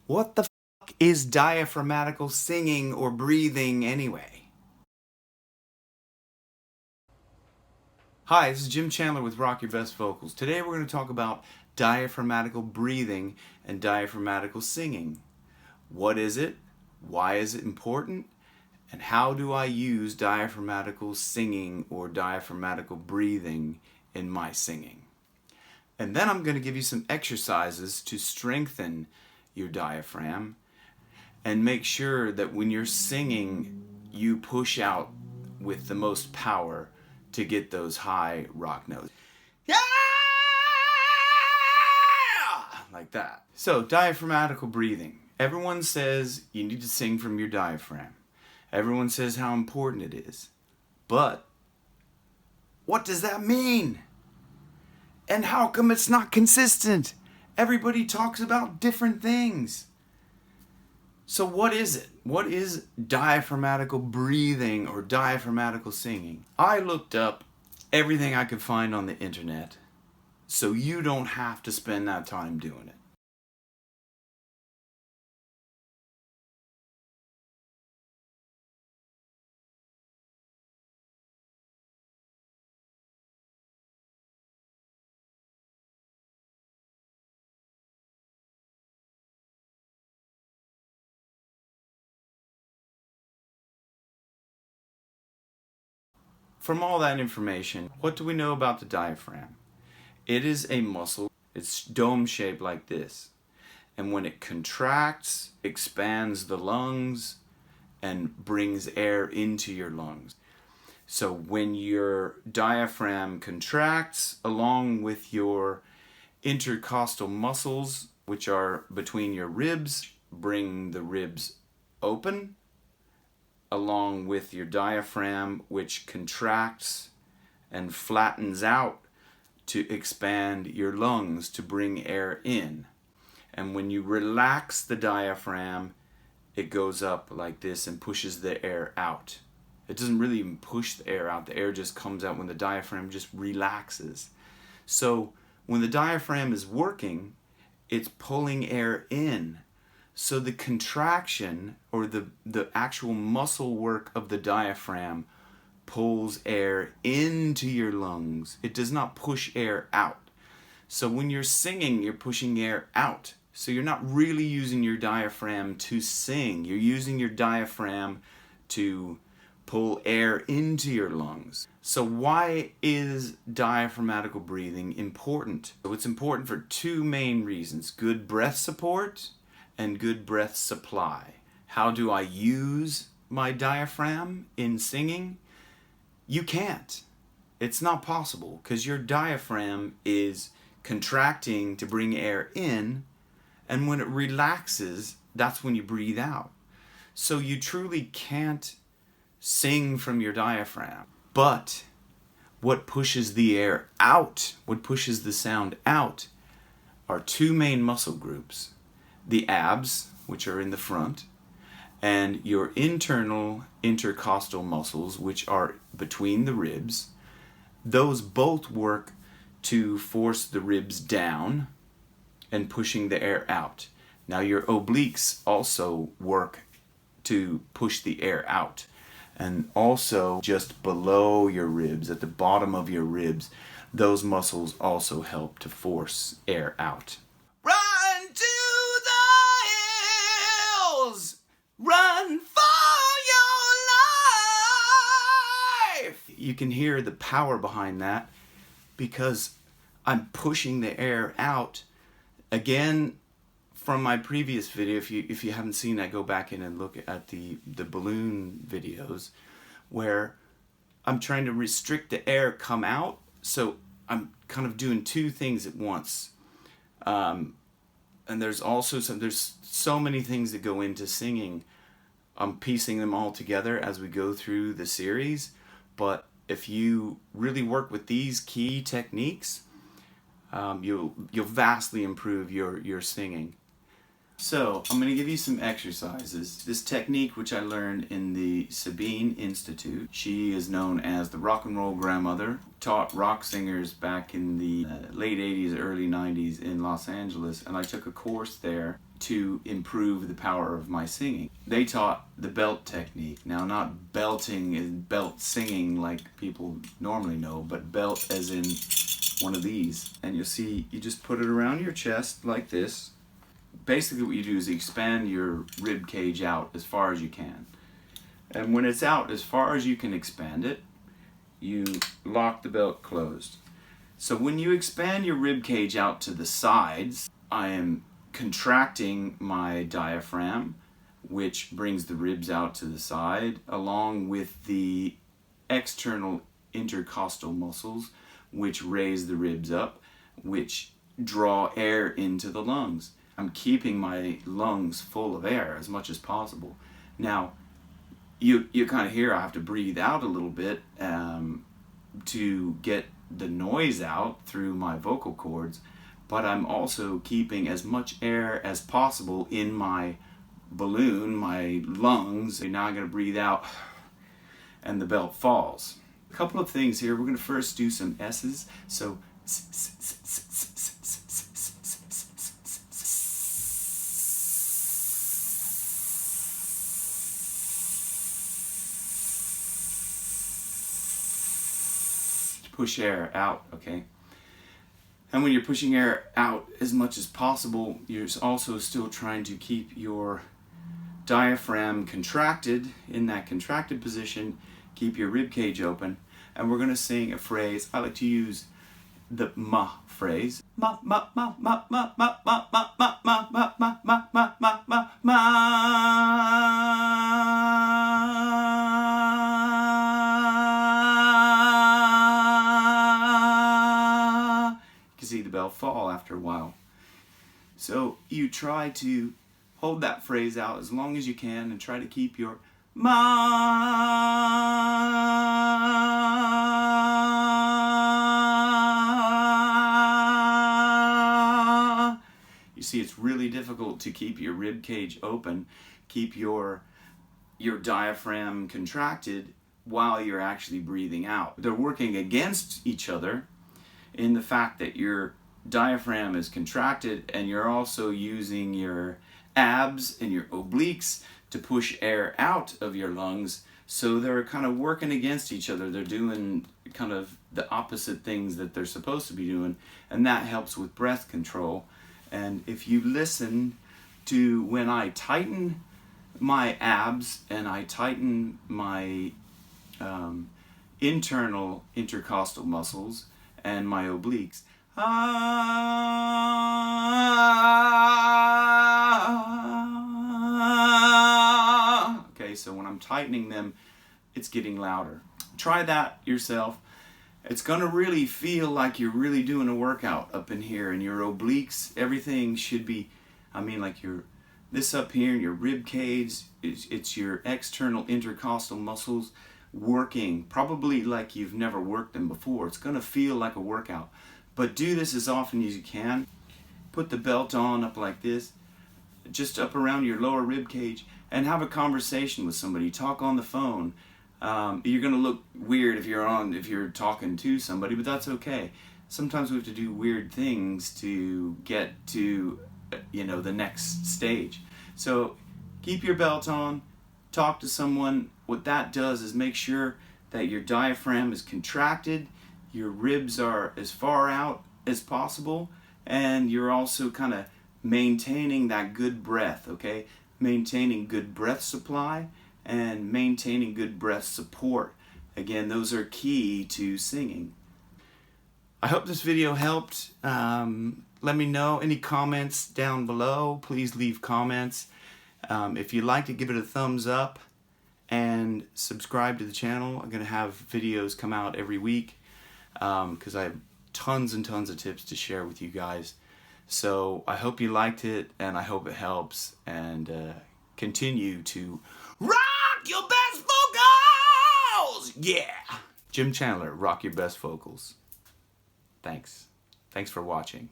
What the fuck is diaphragmatical singing or breathing anyway? Hi, this is Jim Chandler with Rock Your Best Vocals. Today we're going to talk about diaphragmatical breathing and diaphragmatical singing. What is it? Why is it important? And how do I use diaphragmatical singing or diaphragmatical breathing in my singing? And then I'm going to give you some exercises to strengthen your diaphragm and make sure that when you're singing, you push out with the most power to get those high rock notes. Yeah! Like that. So, diaphragmatical breathing. Everyone says you need to sing from your diaphragm. Everyone says how important it is. But what does that mean? And how come it's not consistent? Everybody talks about different things. So what is it? What is diaphragmatical breathing or diaphragmatical singing? I looked up everything I could find on the internet, so you don't have to spend that time doing it. From all that information, what do we know about the diaphragm? It is a muscle. It's dome-shaped like this. And when it contracts, expands the lungs and brings air into your lungs. So when your diaphragm contracts along with your intercostal muscles, which are between your ribs, bring the ribs open, along with your diaphragm, which contracts and flattens out to expand your lungs to bring air in. And when you relax the diaphragm, it goes up like this and pushes the air out. It doesn't really even push the air out. The air just comes out when the diaphragm just relaxes. So when the diaphragm is working, it's pulling air in. So the contraction or the actual muscle work of the diaphragm pulls air into your lungs. It does not push air out. So when you're singing, you're pushing air out. So you're not really using your diaphragm to sing. You're using your diaphragm to pull air into your lungs. So why is diaphragmatical breathing important? So it's important for two main reasons: good breath support and good breath supply. How do I use my diaphragm in singing? You can't. It's not possible because your diaphragm is contracting to bring air in, and when it relaxes, that's when you breathe out. So you truly can't sing from your diaphragm. But what pushes the air out, what pushes the sound out, are two main muscle groups: the abs, which are in the front, and your internal intercostal muscles, which are between the ribs. Those both work to force the ribs down and pushing the air out. Now your obliques also work to push the air out. And also just below your ribs, at the bottom of your ribs, those muscles also help to force air out. Run to the hills! Run for your life! You can hear the power behind that because I'm pushing the air out. Again, from my previous video, if you haven't seen that, go back in and look at the balloon videos where I'm trying to restrict the air come out. So I'm kind of doing two things at once. And there's also there's so many things that go into singing. I'm piecing them all together as we go through the series. But if you really work with these key techniques, you'll vastly improve your singing. So I'm going to give you some exercises. This technique, which I learned in the Sabine Institute, she is known as the rock and roll grandmother, taught rock singers back in the late 80s, early 90s in Los Angeles, and I took a course there to improve the power of my singing. They taught the belt technique. Now, not belting and belt singing like people normally know, but belt as in one of these. And you'll see, you just put it around your chest like this. Basically what you do is expand your rib cage out as far as you can. And when it's out as far as you can expand it, you lock the belt closed. So when you expand your rib cage out to the sides, I am contracting my diaphragm, which brings the ribs out to the side, along with the external intercostal muscles, which raise the ribs up, which draw air into the lungs. I'm keeping my lungs full of air as much as possible. Now, you kind of hear I have to breathe out a little bit to get the noise out through my vocal cords, but I'm also keeping as much air as possible in my balloon, my lungs. And now I'm going to breathe out, and the belt falls. A couple of things here. We're going to first do some S's. So, push air out, okay? And when you're pushing air out as much as possible, you're also still trying to keep your diaphragm contracted. In that contracted position, keep your rib cage open. And we're going to sing a phrase. I like to use the ma phrase. Ma ma ma ma ma ma ma ma ma ma ma ma ma ma ma ma ma. See the bell fall after a while. So you try to hold that phrase out as long as you can and try to keep your ma. You see, it's really difficult to keep your rib cage open, keep your diaphragm contracted while you're actually breathing out. They're working against each other in the fact that your diaphragm is contracted and you're also using your abs and your obliques to push air out of your lungs. So they're kind of working against each other. They're doing kind of the opposite things that they're supposed to be doing, and that helps with breath control. And if you listen to when I tighten my abs and I tighten my internal intercostal muscles and my obliques. Okay, so when I'm tightening them, it's getting louder. Try that yourself. It's going to really feel like you're really doing a workout up in here, and your obliques, everything should be, like this up here in your rib cage, it's your external intercostal muscles working, probably like you've never worked them before. It's going to feel like a workout. But do this as often as you can. Put the belt on up like this, just up around your lower rib cage, and have a conversation with somebody. Talk on the phone. You're going to look weird if you're talking to somebody, but that's okay. Sometimes we have to do weird things to get to the next stage. So keep your belt on, talk to someone. What that does is make sure that your diaphragm is contracted, your ribs are as far out as possible, and you're also kind of maintaining that good breath, okay? Maintaining good breath supply and maintaining good breath support. Again, those are key to singing. I hope this video helped. Let me know any comments down below. Please leave comments. If you liked it, give it a thumbs up and subscribe to the channel. I'm going to have videos come out every week because I have tons and tons of tips to share with you guys. So I hope you liked it, and I hope it helps, and continue to rock your best vocals! Yeah! Jim Chandler, rock your best vocals. Thanks. Thanks for watching.